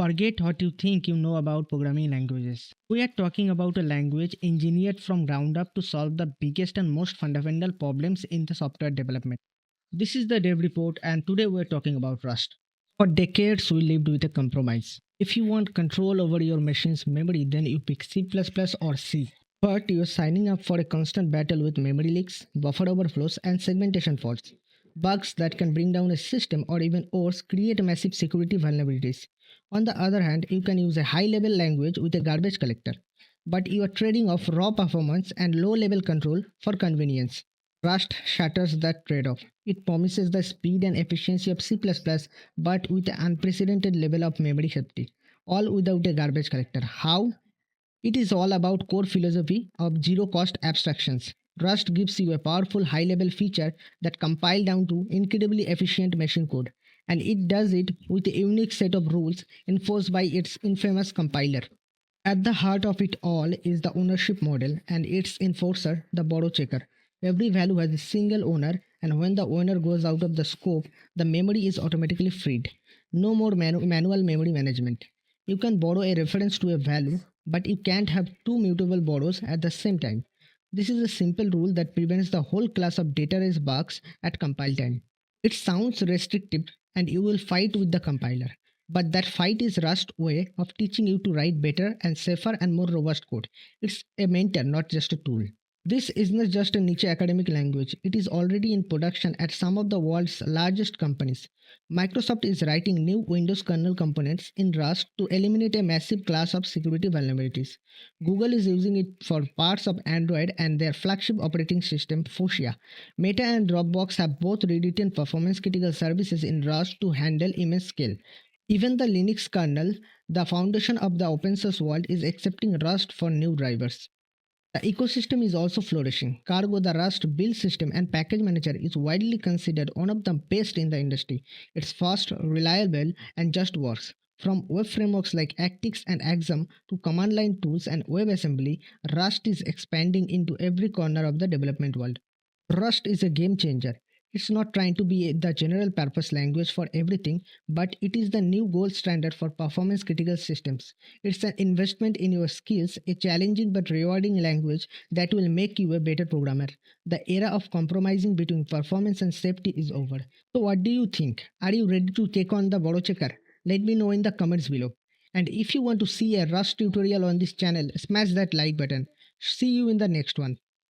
Forget what you think you know about programming languages. We are talking about a language engineered from ground up to solve the biggest and most fundamental problems in the software development. This is the Dev Report, and today we're talking about Rust. For decades, we lived with a compromise. If you want control over your machine's memory, then you pick C++ or C. But you're signing up for a constant battle with memory leaks, buffer overflows, and segmentation faults. Bugs that can bring down a system or even worse, create massive security vulnerabilities. On the other hand, you can use a high level language with a garbage collector. But you are trading off raw performance and low level control for convenience. Rust shatters that trade off. It promises the speed and efficiency of C++, but with an unprecedented level of memory safety, all without a garbage collector. How? It is all about core philosophy of zero cost abstractions. Rust gives you a powerful high level feature that compile down to incredibly efficient machine code, and it does it with a unique set of rules enforced by its infamous compiler. At the heart of it all is the ownership model and its enforcer, the borrow checker. Every value has a single owner, and when the owner goes out of the scope, the memory is automatically freed. No more manual memory management. You can borrow a reference to a value, but you can't have two mutable borrows at the same time. This is a simple rule that prevents the whole class of data race bugs at compile time. It sounds restrictive, and you will fight with the compiler. But that fight is Rust's way of teaching you to write better and safer and more robust code. It's a mentor, not just a tool. This isn't just a niche academic language, it is already in production at some of the world's largest companies. Microsoft is writing new Windows kernel components in Rust to eliminate a massive class of security vulnerabilities. Google is using it for parts of Android and their flagship operating system, Fuchsia. Meta and Dropbox have both rewritten performance critical services in Rust to handle immense scale. Even the Linux kernel, the foundation of the open source world, is accepting Rust for new drivers. The ecosystem is also flourishing. Cargo, the Rust build system and package manager, is widely considered one of the best in the industry. It's fast, reliable, and just works. From web frameworks like Actix and Axum to command line tools and WebAssembly, Rust is expanding into every corner of the development world. Rust is a game changer. It's not trying to be the general purpose language for everything, but it is the new gold standard for performance critical systems. It's an investment in your skills, a challenging but rewarding language that will make you a better programmer. The era of compromising between performance and safety is over. So, what do you think? Are you ready to take on the Bodo Checker? Let me know in the comments below. And if you want to see a Rust tutorial on this channel, smash that like button. See you in the next one.